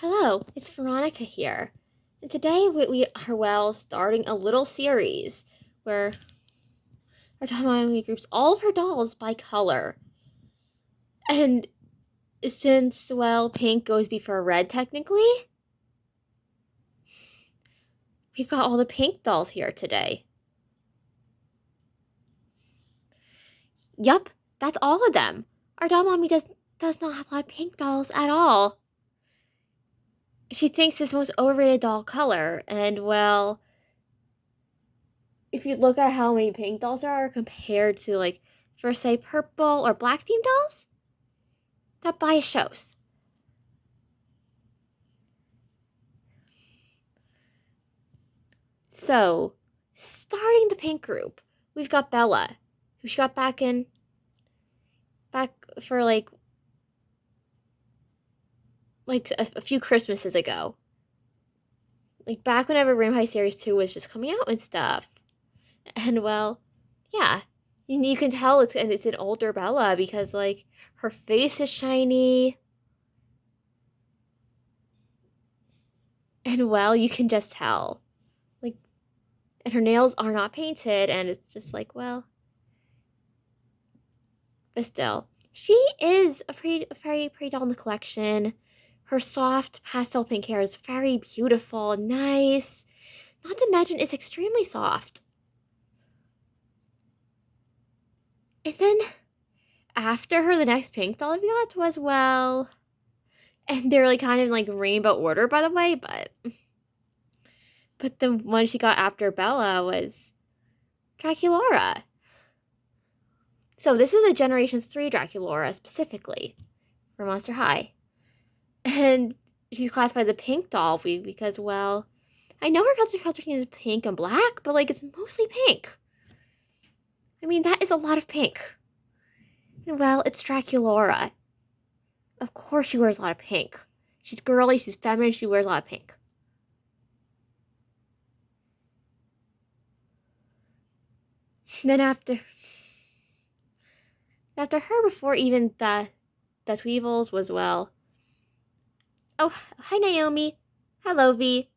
Hello, it's Veronica here. And today we are, starting a little series where our Tamagami groups all of her dolls by color. And since, pink goes before red technically, we've got all the pink dolls here today. Yup, that's all of them. Our doll mommy does not have a lot of pink dolls at all. She thinks it's the most overrated doll color, and if you look at how many pink dolls there are compared to for say purple or black theme dolls, that bias shows. So, starting the pink group, we've got Bella, who she got back for a few Christmases ago. Like back whenever Rim High Series 2 was just coming out and stuff. And yeah. You can tell it's an older Bella because her face is shiny. And you can just tell. And her nails are not painted, and it's just but still. She is a very pretty doll in the collection. Her soft pastel pink hair is very beautiful, nice. Not to mention, it's extremely soft. And then, after her, the next pink doll we got was, and they're kind of rainbow order, by the way, but the one she got after Bella was Draculaura. So this is a Generation 3 Draculaura specifically for Monster High. And she's classified as a pink doll because, I know her color scheme is pink and black, but it's mostly pink. I mean, that is a lot of pink. And it's Draculaura. Of course she wears a lot of pink. She's girly, she's feminine, she wears a lot of pink. Then after her, before even the Tweevils was oh, hi Naomi. Hello V.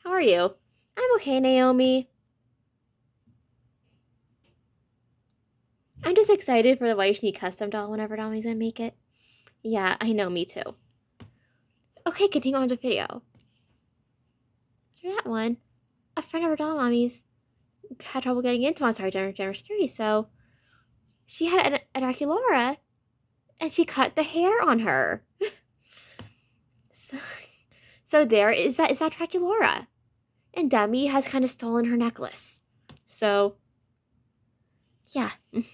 How are you? I'm okay, Naomi. I'm just excited for the White custom doll whenever Dommy's gonna make it. Yeah, I know, me too. Okay, continue on to the video. So that one, a friend of her doll mommy's had trouble getting into Monster High Generation 3, so she had a Draculaura, and she cut the hair on her. so there is that Draculaura. And Demi has kind of stolen her necklace. So, yeah. Then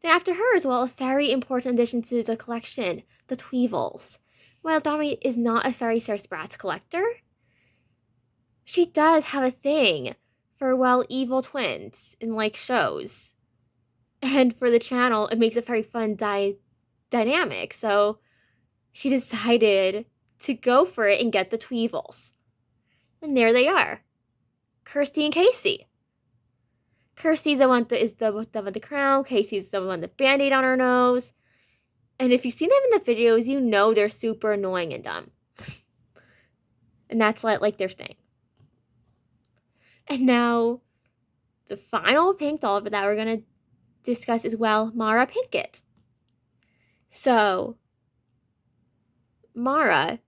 after her as well, a very important addition to the collection, the Tweevils. While Dami is not a Fairy Sarah's Bratz collector, she does have a thing for, evil twins in, shows. And for the channel, it makes a very fun dynamic. So she decided to go for it and get the Tweevils. And there they are. Kirsty and Casey. Kirsty's the one that is the one with the crown. Casey's the one with the band-aid on her nose. And if you've seen them in the videos, you know they're super annoying and dumb. And that's like their thing. And now, the final pink doll that we're going to discuss is, Mara Pinkett. So, Mara,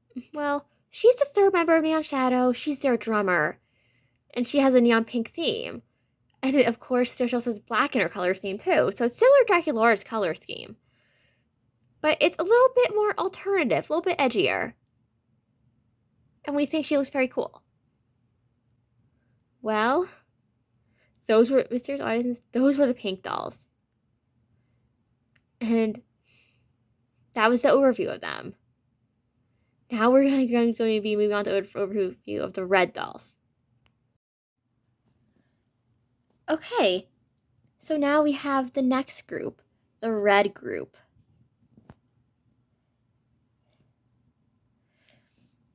she's the third member of Neon Shadow. She's their drummer. And she has a neon pink theme. And it, of course, she also has black in her color scheme, too. So it's similar to Draculaura's color scheme. But it's a little bit more alternative, a little bit edgier. And we think she looks very cool. Those were, mysterious audiences, those were the pink dolls. And that was the overview of them. Now we're going to be moving on to overview of the red dolls. Okay, so now we have the next group, the red group.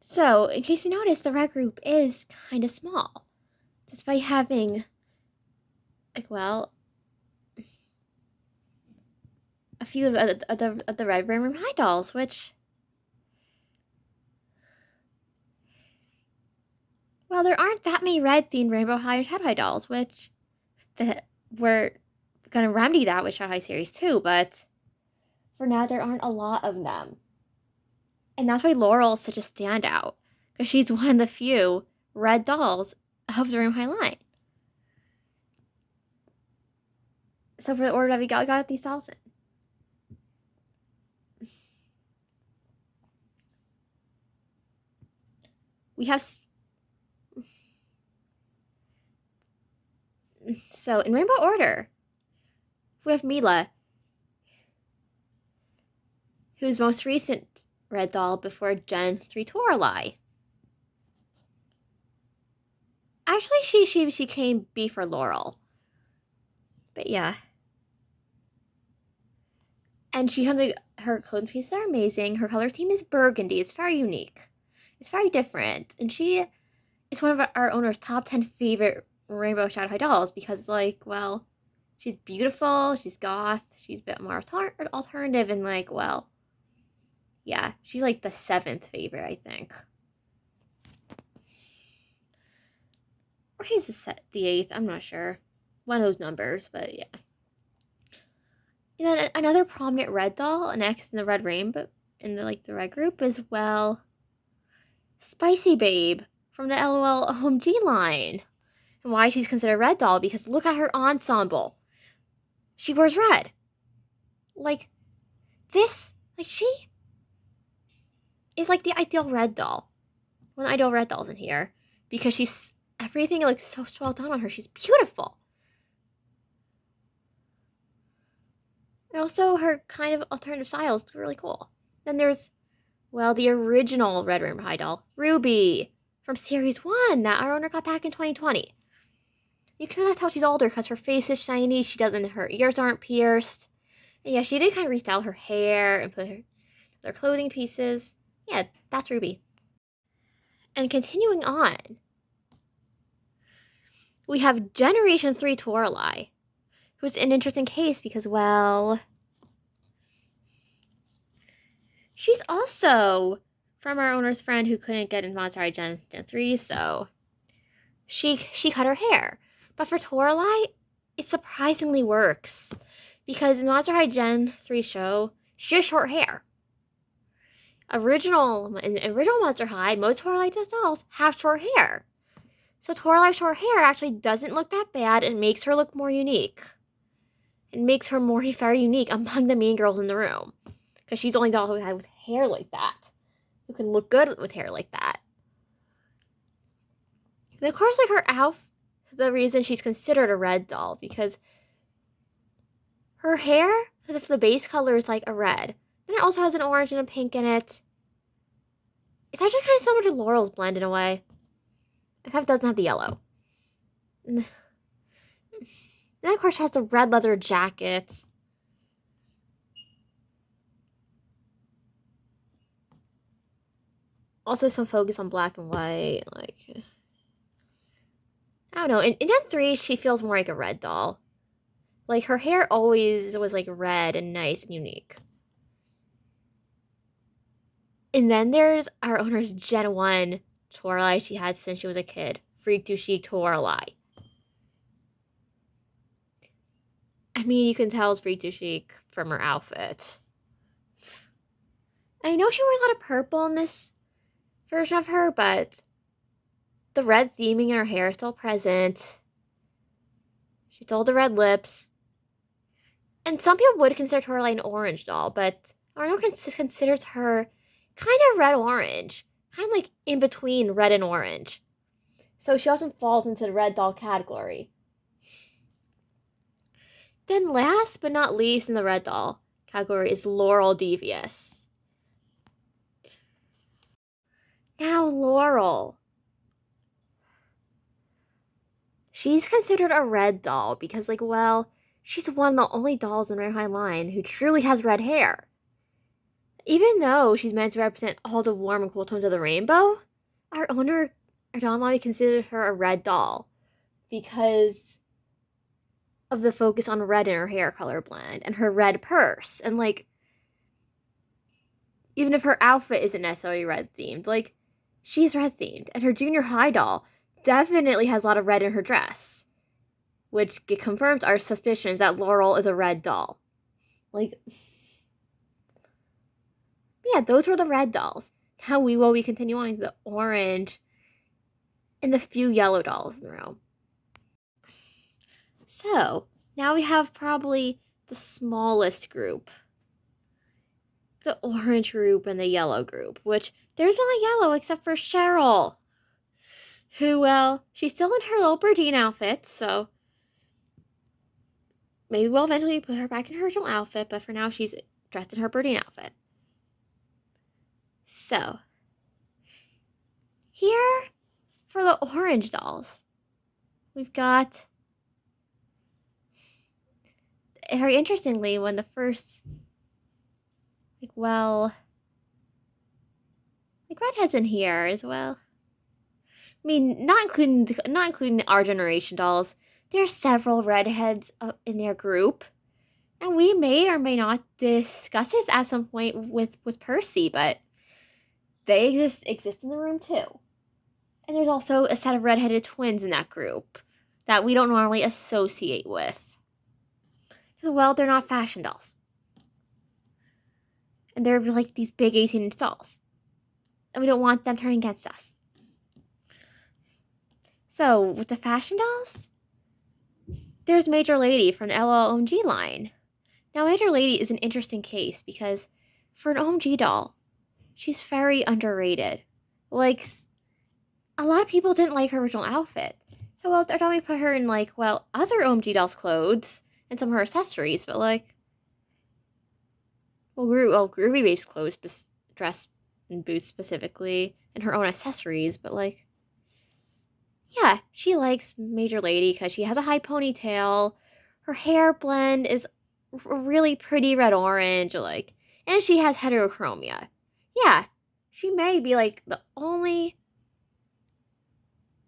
So, in case you noticed, the red group is kind of small, despite having, a few of the Red Rainbow High dolls, which, well, there aren't that many red-themed Rainbow High or Shadow High dolls, which we're gonna remedy that with Shadow High Series 2, but for now, there aren't a lot of them. And that's why Laurel is such a standout, because she's one of the few red dolls of the Rainbow High line. So for the order that we got these dolls in. We have... So, in Rainbow Order, we have Mila, whose most recent red doll before Gen 3 Toralei. Actually, she came before Laurel. But yeah. And she has her clothing pieces are amazing. Her color theme is burgundy. It's very unique. It's very different. And she is one of our owner's top 10 favorite Rainbow Shadow High dolls because, like, well, she's beautiful, she's goth, she's a bit more alternative, and, like, well, yeah, she's, like, the 7th favorite, I think. Or she's the 8th, I'm not sure. One of those numbers, but yeah. And then another prominent red doll, next in the red rainbow, in the red group, is, well, Spicy Babe from the LOL OMG line. And why she's considered a red doll, because look at her ensemble. She wears red. Like, this, like, she is, like, the ideal red doll. One of the ideal red dolls in here. Because everything looks so well done on her. She's beautiful. And also, her kind of alternative style is really cool. Then there's, well, the original Red Rainbow High doll, Ruby, from Series 1 that our owner got back in 2020. You can tell she's older because her face is shiny, her ears aren't pierced. And yeah, she did kind of restyle her hair and put her clothing pieces. Yeah, that's Ruby. And continuing on, we have Generation 3 Toralei, who's an interesting case because, well, she's also from our owner's friend who couldn't get in Monster High Gen 3, so she cut her hair. But for Toralei, it surprisingly works. Because in Monster High Gen 3 show, she has short hair. In original Monster High, most Toralei dolls have short hair. So Toralei's short hair actually doesn't look that bad and makes her look more unique. It makes her very unique among the mean girls in the room. Because she's the only doll who had with hair like that. Who can look good with hair like that. And of course, like, her outfit, the reason she's considered a red doll, because her hair, the base color is like a red. Then it also has an orange and a pink in it. It's actually kind of similar to Laurel's blend in a way. Except it doesn't have the yellow. And then, of course, she has the red leather jacket. Also some focus on black and white, like, I don't know. In Gen 3, she feels more like a red doll. Like, her hair always was, like, red and nice and unique. And then there's our owner's Gen 1 Toralei she had since she was a kid. Freak to Chic Toralei. I mean, you can tell it's Freak to Chic from her outfit. I know she wears a lot of purple in this version of her, but the red theming in her hair is still present. She still has the red lips. And some people would consider Toralei an orange doll, but Arno considers her kind of red-orange. Kind of like in between red and orange. So she often falls into the red doll category. Then last but not least in the red doll category is Laurel Devious. Now Laurel. She's considered a red doll because, like, well, she's one of the only dolls in Rainbow High line who truly has red hair. Even though she's meant to represent all the warm and cool tones of the rainbow, our owner, our doll mommy, considered her a red doll because of the focus on red in her hair color blend and her red purse. And, like, even if her outfit isn't necessarily red themed, like, she's red themed. And her junior high doll definitely has a lot of red in her dress, which confirms our suspicions that Laurel is a red doll. Like, yeah, those were the red dolls. Now we will be continuing the orange and the few yellow dolls in the room. So, now we have probably the smallest group. The orange group and the yellow group, which there's not yellow except for Cheryl. Who, well, she's still in her little Berdine outfit, so maybe we'll eventually put her back in her original outfit, but for now she's dressed in her Berdine outfit. So, here for the orange dolls, we've got, very interestingly, when the first, redheads in here as well. I mean, not including our generation dolls. There are several redheads in their group, and we may or may not discuss this at some point with Percy, but they exist in the room too. And there's also a set of redheaded twins in that group that we don't normally associate with. Because, well, they're not fashion dolls. And they're like these big 18-inch dolls. And we don't want them turning against us. So, with the fashion dolls, there's Major Lady from the LLOMG line. Now, Major Lady is an interesting case because for an OMG doll, she's very underrated. Like, a lot of people didn't like her original outfit. So, well, they're trying to put her in, like, well, other OMG dolls' clothes and some of her accessories, but, like, Groovy Babe's clothes, dress and boots specifically, and her own accessories, but, like, yeah, she likes Major Lady because she has a high ponytail, her hair blend is a really pretty red-orange, like, and she has heterochromia. Yeah, she may be, like, the only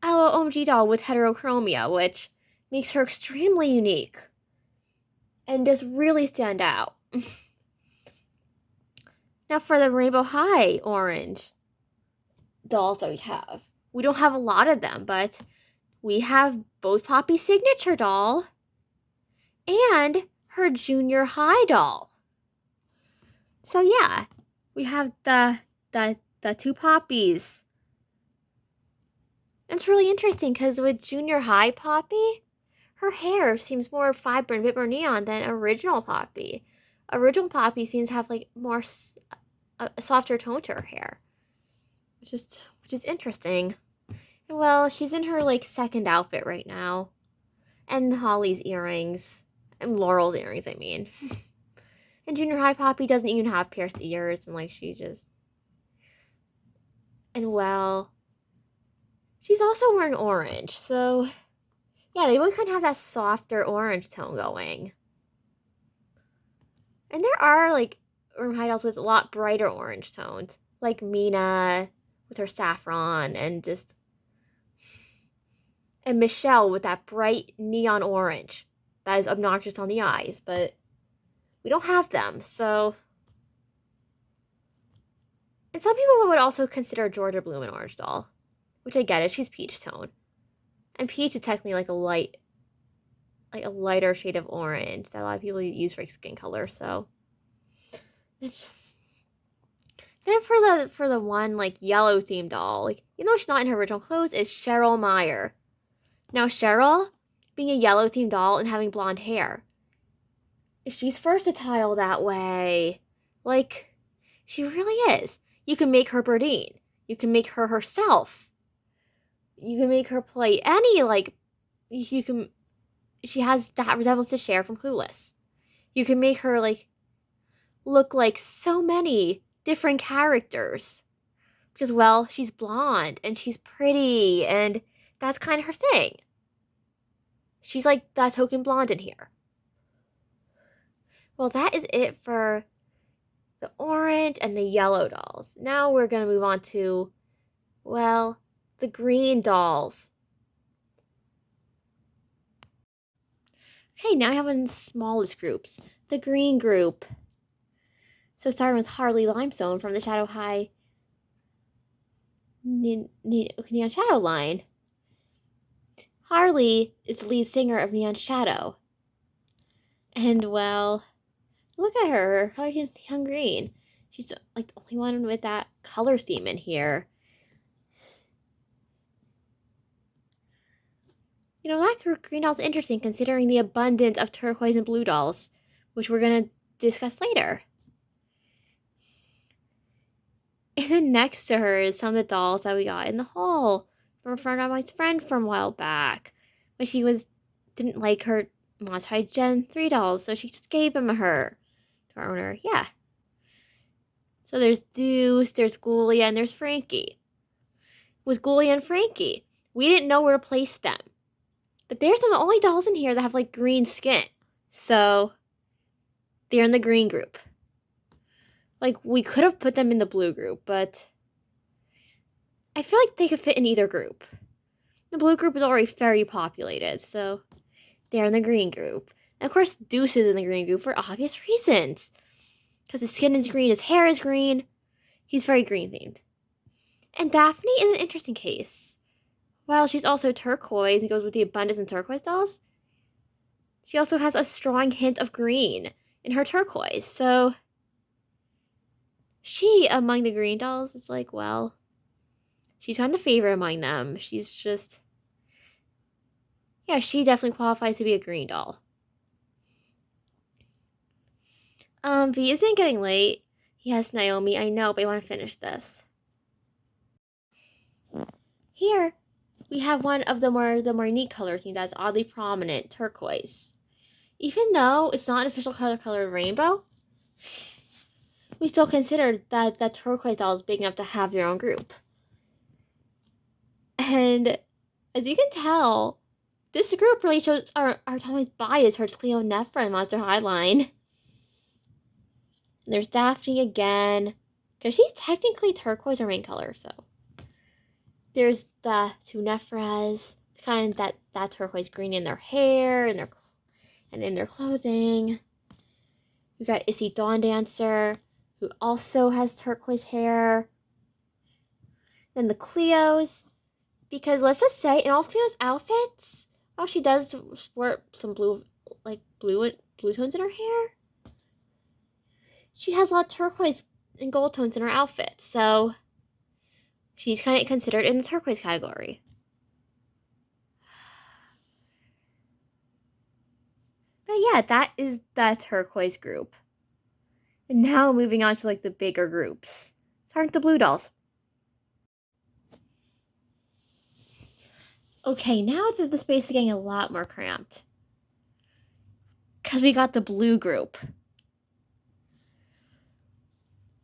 OMG doll with heterochromia, which makes her extremely unique and does really stand out. Now for the Rainbow High orange dolls that we don't have a lot of them, but we have both Poppy's signature doll and her junior high doll. So yeah, we have the two Poppies. It's really interesting because with junior high Poppy, her hair seems more vibrant, a bit more neon than original Poppy. Original Poppy seems to have like more a softer tone to her hair, which is interesting. And well, she's in her like second outfit right now, and Holly's earrings and Laurel's earrings. I mean, and junior high Poppy doesn't even have pierced ears, and like and well, she's also wearing orange, so yeah, they both kind of have that softer orange tone going. And there are like high dolls with a lot brighter orange tones, like Mina with her saffron, and Michelle with that bright neon orange that is obnoxious on the eyes, but we don't have them, so. And some people would also consider Georgia Bloom an orange doll, which I get it, she's peach tone. And peach is technically like a lighter shade of orange that a lot of people use for skin color, so. It's just. Then for the one like yellow themed doll, like, you know, she's not in her original clothes, is Cheryl Meyer. Now Cheryl, being a yellow themed doll and having blonde hair, she's versatile that way. Like, she really is. You can make her Berdine. You can make her herself. You can make her play any, like, she has that resemblance to Cher from Clueless. You can make her, like, look like so many different characters. Because, well, she's blonde, and she's pretty, and that's kind of her thing. She's like that token blonde in here. Well, that is it for the orange and the yellow dolls. Now we're going to move on to, well, the green dolls. Okay, now I have one of the smallest groups, the green group. So starting with Harley Limestone from the Shadow High Neon Shadow line. Harley is the lead singer of Neon Shadow. And well, look at her, Harley Neon Green. She's like the only one with that color theme in here. You know, that green doll is interesting considering the abundance of turquoise and blue dolls, which we're going to discuss later. And then next to her is some of the dolls that we got in the haul from a friend of mine's friend from a while back. But she didn't like her Monster High Gen 3 dolls, so she just gave them to her. To our owner, yeah. So there's Deuce, there's Ghoulia, and there's Frankie. With Ghoulia and Frankie, we didn't know where to place them. But they're some of the only dolls in here that have like green skin. So they're in the green group. Like, we could have put them in the blue group, but I feel like they could fit in either group. The blue group is already very populated, so they're in the green group. And of course, Deuce is in the green group for obvious reasons. Because his skin is green, his hair is green. He's very green themed. And Daphne is an interesting case. While she's also turquoise and goes with the abundance in turquoise dolls, she also has a strong hint of green in her turquoise. So she, among the green dolls, is like, well, she's kind of the favorite among them. She's just, yeah, she definitely qualifies to be a green doll. V isn't getting late. Yes, Naomi, I know, but I want to finish this. Here, we have one of the more neat color theme that's oddly prominent, turquoise. Even though it's not an official color rainbow, we still consider that turquoise doll is big enough to have their own group. And as you can tell, this group really shows our Tommy's bias towards Cleo and Nephra and Monster High line. And there's Daphne again, because she's technically turquoise her main color, so. There's the two Nephras, kind of that turquoise green in their hair and in their clothing. We got Issy Dawn Dancer, who also has turquoise hair. Then the Cleos, because let's just say in all of Cleo's outfits, while she does sport some blue tones in her hair, she has a lot of turquoise and gold tones in her outfit, so she's kind of considered in the turquoise category. But yeah, that is the turquoise group. And now moving on to like the bigger groups. Starting with the blue dolls. Okay, now that the space is getting a lot more cramped. Because we got the blue group.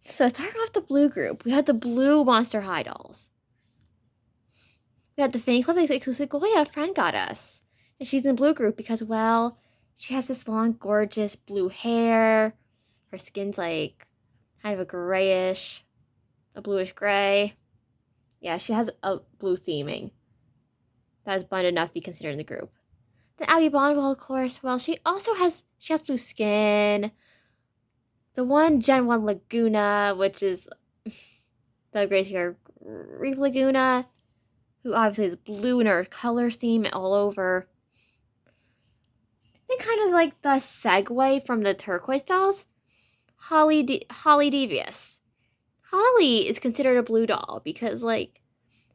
So starting off the blue group, we had the blue Monster High dolls. We had the Fan Club exclusive Goya friend got us. And she's in the blue group because, well, she has this long, gorgeous blue hair. Her skin's like kind of a grayish, a bluish gray. Yeah, she has a blue theming. That is bland enough to be considered in the group. Then Abby Bondwell, of course, well, she has blue skin. The one Gen 1 Laguna, which is the Great Hair Reef Laguna, who obviously is blue in her color theme all over. Then kind of like the segue from the turquoise dolls, Holly Devious. Holly is considered a blue doll because, like,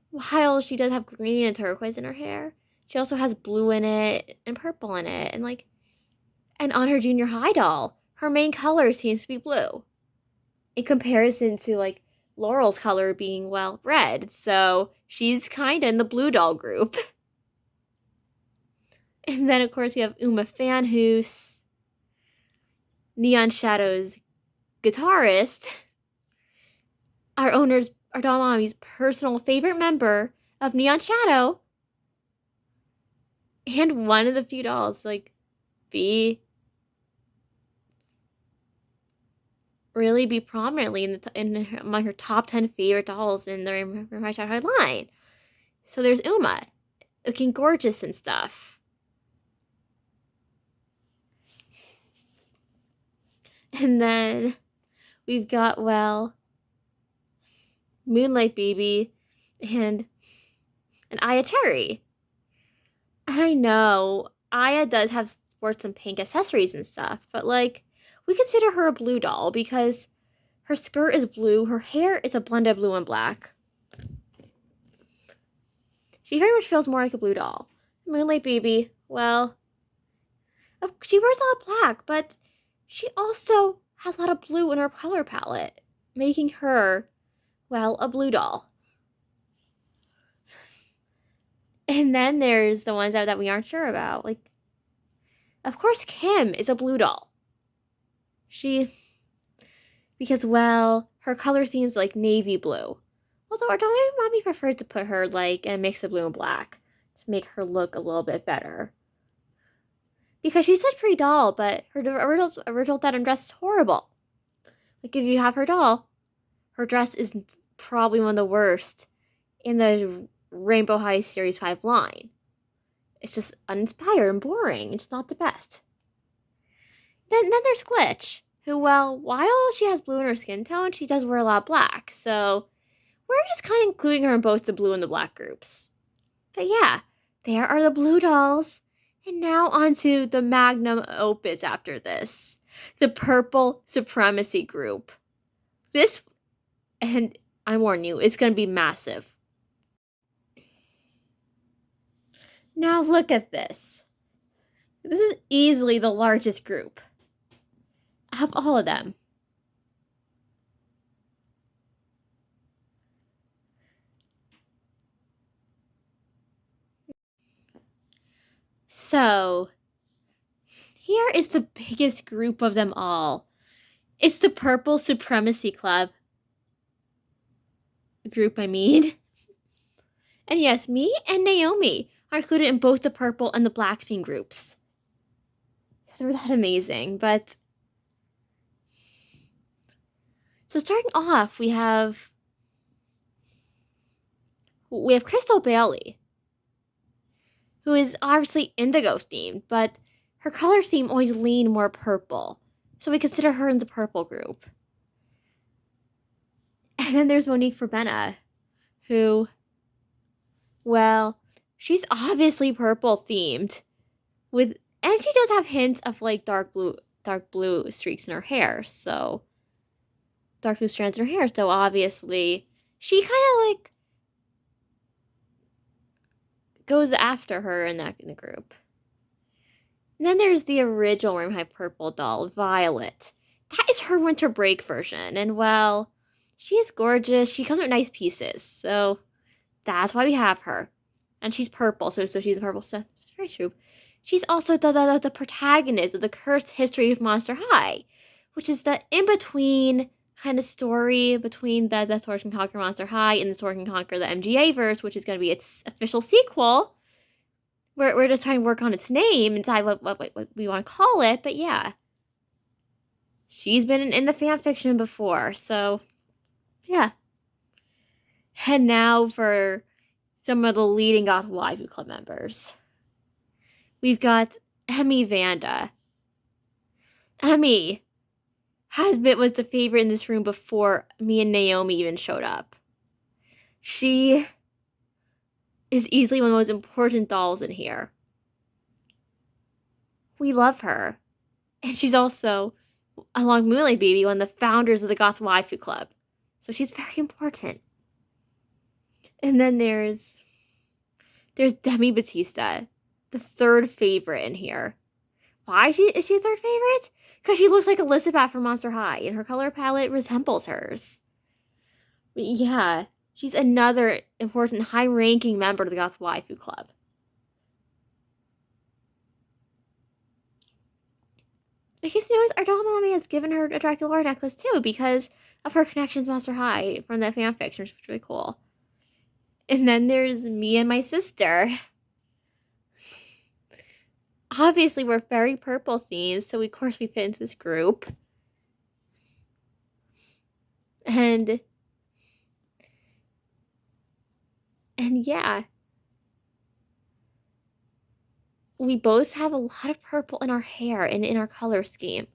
while she does have green and turquoise in her hair, she also has blue in it and purple in it. And on her junior high doll, her main color seems to be blue. In comparison to, like, Laurel's color being, well, red. So she's kind of in the blue doll group. And then, of course, we have Uma Fanhoose, Neon Shadow's guitarist, our doll mommy's personal favorite member of Neon Shadow, and one of the few dolls, like, really be prominently among her top 10 favorite dolls in the My Childhood line. So there's Uma, looking gorgeous and stuff. And then we've got, well, Moonlight Baby and Aya Cherry. I know Aya does have sports and pink accessories and stuff, but like, we consider her a blue doll because her skirt is blue, her hair is a blend of blue and black. She very much feels more like a blue doll. Moonlight Baby, well, she wears a lot of black, but she also has a lot of blue in her color palette, making her, well, a blue doll. And then there's the ones that we aren't sure about. Like, of course, Kim is a blue doll. Because, well, her color theme's like navy blue. Although our mommy preferred to put her like in a mix of blue and black to make her look a little bit better. Because she's such a pretty doll, but her original denim dress is horrible. Like, if you have her doll, her dress is probably one of the worst in the Rainbow High Series 5 line. It's just uninspired and boring. It's not the best. Then there's Glitch, who, well, while she has blue in her skin tone, she does wear a lot of black. So we're just kind of including her in both the blue and the black groups. But yeah, there are the blue dolls. And now onto the magnum opus after this. The Purple Supremacy Group. This, and I warn you, it's going to be massive. Now look at this. This is easily the largest group of all of them. So, here is the biggest group of them all. It's the Purple Supremacy Club. Group, I mean. And yes, me and Naomi are included in both the purple and the black theme groups. They're that amazing, but... So starting off, we have Crystal Bailey, who is obviously indigo themed, but her color theme always lean more purple. So we consider her in the purple group. And then there's Monique Verbena, who, well, she's obviously purple themed, and she does have hints of like dark blue streaks in her hair, so dark blue strands in her hair. So obviously, she kind of like goes after her in the group. And then there's the original Rainbow High Purple doll, Violet. That is her winter break version, and well, she is gorgeous. She comes with nice pieces, so that's why we have her. And she's purple, so she's a purple stuff. It's very true. She's also the protagonist of the Cursed History of Monster High, which is the in-between kind of story between the Sword and Conquer Monster High and the Sword and Conquer the MGA verse, which is going to be its official sequel. We're just trying to work on its name and decide what we want to call it, but yeah. She's been in the fan fiction before, so yeah. And now for some of the leading Goth Waifu Club members. We've got Emmy Vanda. Emmy was the favorite in this room before me and Naomi even showed up. She is easily one of the most important dolls in here. We love her. And she's also, along with Moonlight Baby, one of the founders of the Goth Waifu Club. So she's very important. And then there's Demi Batista, the third favorite in here. Why is she third favorite? Because she looks like Elizabeth from Monster High, and her color palette resembles hers. But yeah, she's another important high-ranking member of the Goth Waifu Club. I guess you notice our doll mommy has given her a Dracula necklace too because of her connections to Monster High from the fanfiction, which is really cool. And then there's me and my sister. Obviously, we're very purple themed, so of course we fit into this group. And yeah. We both have a lot of purple in our hair and in our color scheme.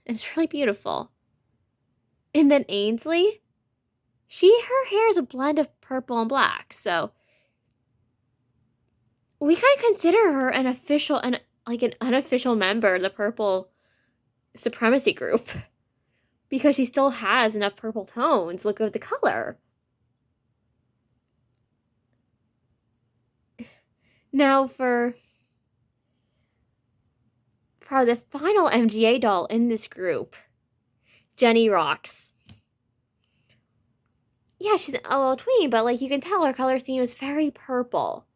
And it's really beautiful. And then Ainsley, her hair is a blend of purple and black, so we kind of consider her an official and like an unofficial member of the purple supremacy group because she still has enough purple tones. Look at the color. Now for the final MGA doll in this group, Jenny rocks. Yeah, she's a little tween, but like you can tell her color theme is very purple.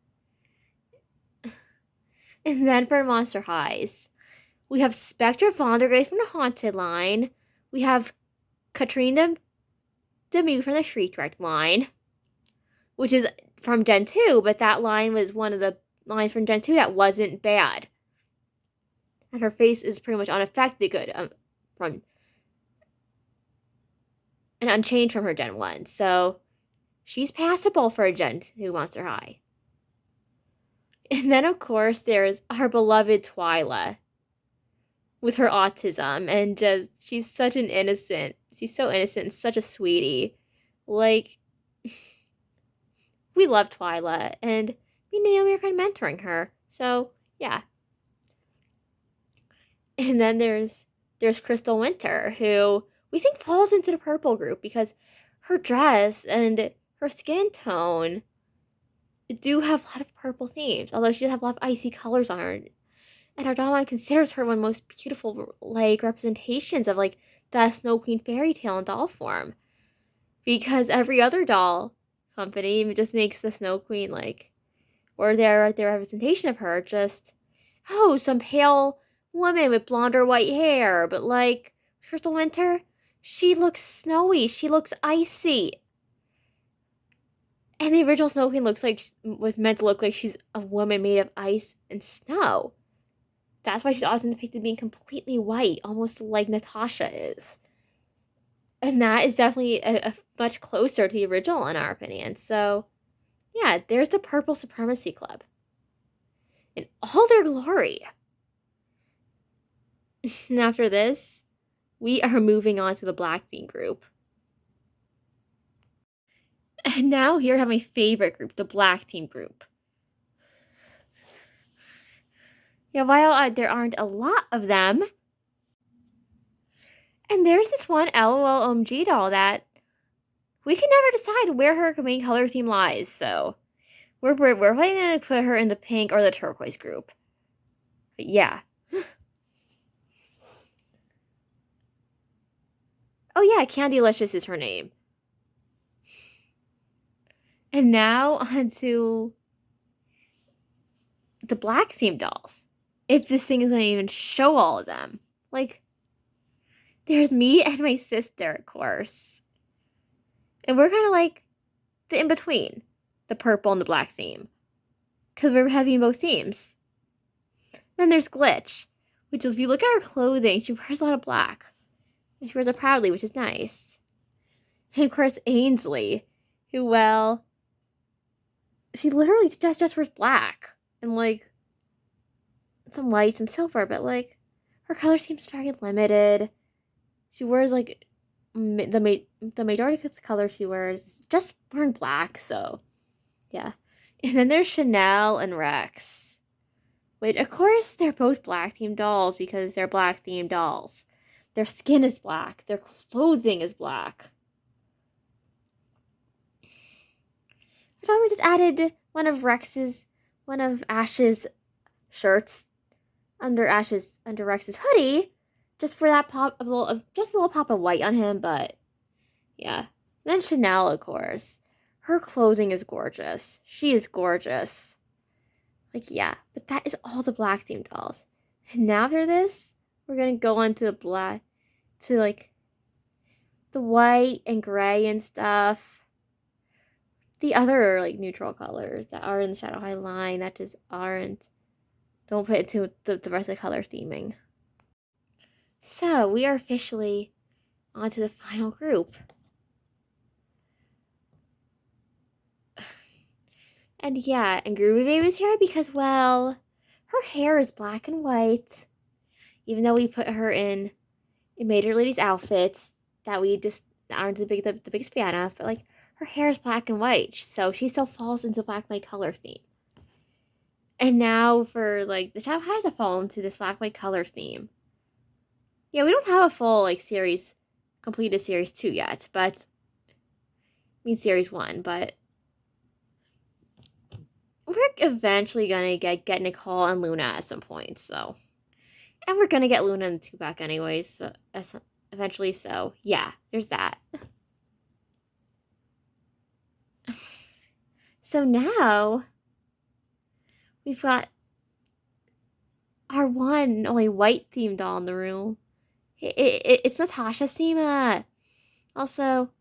And then for Monster Highs, we have Spectre Vondergrace from the Haunted line. We have Katrina Demu from the Shriek Direct line, which is from Gen 2, but that line was one of the lines from Gen 2 that wasn't bad. And her face is pretty much unaffected good from and unchanged from her Gen 1. So she's passable for a Gen 2 Monster High. And then, of course, there's our beloved Twyla with her autism. And just, she's such an innocent. She's so innocent and such a sweetie. Like, we love Twyla. And me and Naomi are kind of mentoring her. So, yeah. And then there's Crystal Winter, who we think falls into the purple group because her dress and her skin tone do have a lot of purple themes, although she does have a lot of icy colors on her. And our doll considers her one of the most beautiful like representations of like the Snow Queen fairy tale in doll form. Because every other doll company just makes the Snow Queen like, or their representation of her just, oh, some pale woman with blonde or white hair. But like Crystal Winter, she looks snowy. She looks icy. And the original Snow Queen was meant to look like she's a woman made of ice and snow. That's why she's often depicted being completely white, almost like Natasha is. And that is definitely a much closer to the original in our opinion. So, yeah, there's the Purple Supremacy Club in all their glory. And after this, we are moving on to the Black Theme group. And now here I have my favorite group, the Black Team group. Yeah, while there aren't a lot of them, and there's this one LOL doll that we can never decide where her main color theme lies, so we're probably going to put her in the pink or the turquoise group. But yeah. Oh yeah, Candylicious is her name. And now onto the black theme dolls. If this thing is going to even show all of them. Like, there's me and my sister, of course. And we're kind of like the in-between. The purple and the black theme. Because we're having both themes. Then there's Glitch. Which is, if you look at her clothing, she wears a lot of black. And she wears it proudly, which is nice. And of course, Ainsley. Who, well, she literally just wears black. And, like, some whites and silver. But, like, her color seems very limited. She wears, like, the majority of the color she wears is just wearing black. So, yeah. And then there's Chanel and Rex. Which, of course, they're both black themed dolls because they're black themed dolls. Their skin is black. Their clothing is black. I thought we just added one of Ash's shirts under Rex's hoodie, just for that pop, just a little pop of white on him. But yeah, and then Chanel, of course, her clothing is gorgeous. She is gorgeous. Like yeah, but that is all the black themed dolls. And now after this, we're gonna go on to the black, to like the white and gray and stuff. The other like neutral colors that are in the Shadow High line that just aren't. Don't put it to the rest of the color theming. So we are officially on to the final group. And yeah, and Groovy Baby's here because, well, her hair is black and white. Even though we put her in in Major Lady's outfits that we just aren't the biggest fan of, but like her hair is black and white, so she still falls into black and white color theme. And now for like the Shadow Highs have fallen into this black and white color theme. Yeah, we don't have a full like series completed series 2 yet, but I mean series 1, but we're eventually gonna get Nicole and Luna at some point, so. And we're gonna get Luna in the 2-pack anyways, so, eventually, so yeah, there's that. So now, we've got our one and only white themed doll in the room. It's Natasha Sima. Also,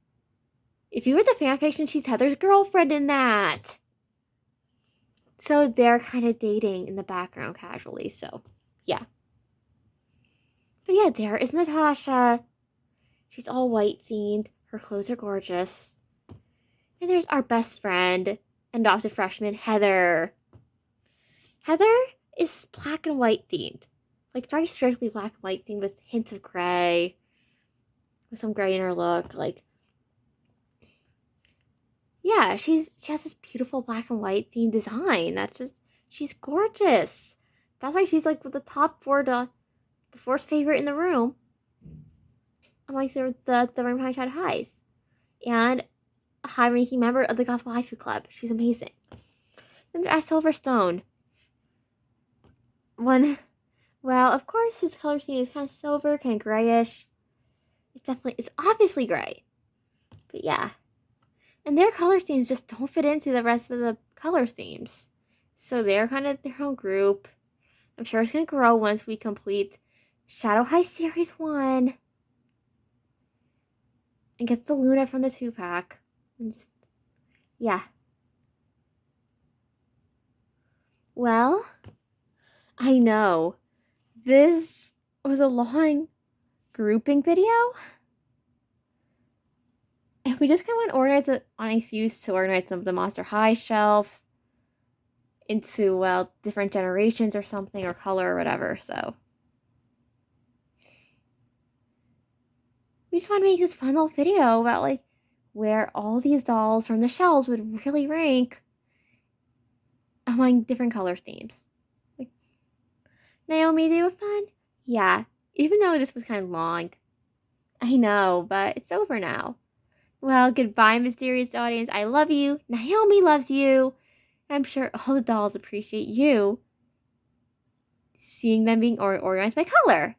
if you read the fanfiction, she's Heather's girlfriend in that. So they're kind of dating in the background casually, so yeah. But yeah, there is Natasha. She's all white themed. Her clothes are gorgeous. And there's our best friend, adopted freshman, Heather. Heather is black and white themed. Like, very strictly black and white themed with hints of gray. With some gray in her look. Like, yeah, she has this beautiful black and white themed design. That's just, she's gorgeous. That's why she's like the top the fourth favorite in the room. Amongst the Vampire Shadow Highs. And a high-ranking member of the Gospel Haifu Club. She's amazing. Then there's Silverstone. Well, of course, his color scheme is kind of silver, kind of grayish. It's obviously gray. But yeah. And their color themes just don't fit into the rest of the color themes. So they're kind of their own group. I'm sure it's going to grow once we complete Shadow High Series 1. And get the Luna from the 2-pack. And just, yeah. Well, I know. This was a long grouping video. And we just kind of went organized on a few to organize some of the Monster High shelf into, well, different generations or something, or color or whatever, so. We just want to make this fun little video about, like, where all these dolls from the shelves would really rank among different color themes. Like, Naomi, do you have fun? Yeah, even though this was kind of long. I know, but it's over now. Well, goodbye, mysterious audience. I love you. Naomi loves you. I'm sure all the dolls appreciate you. Seeing them being organized by color.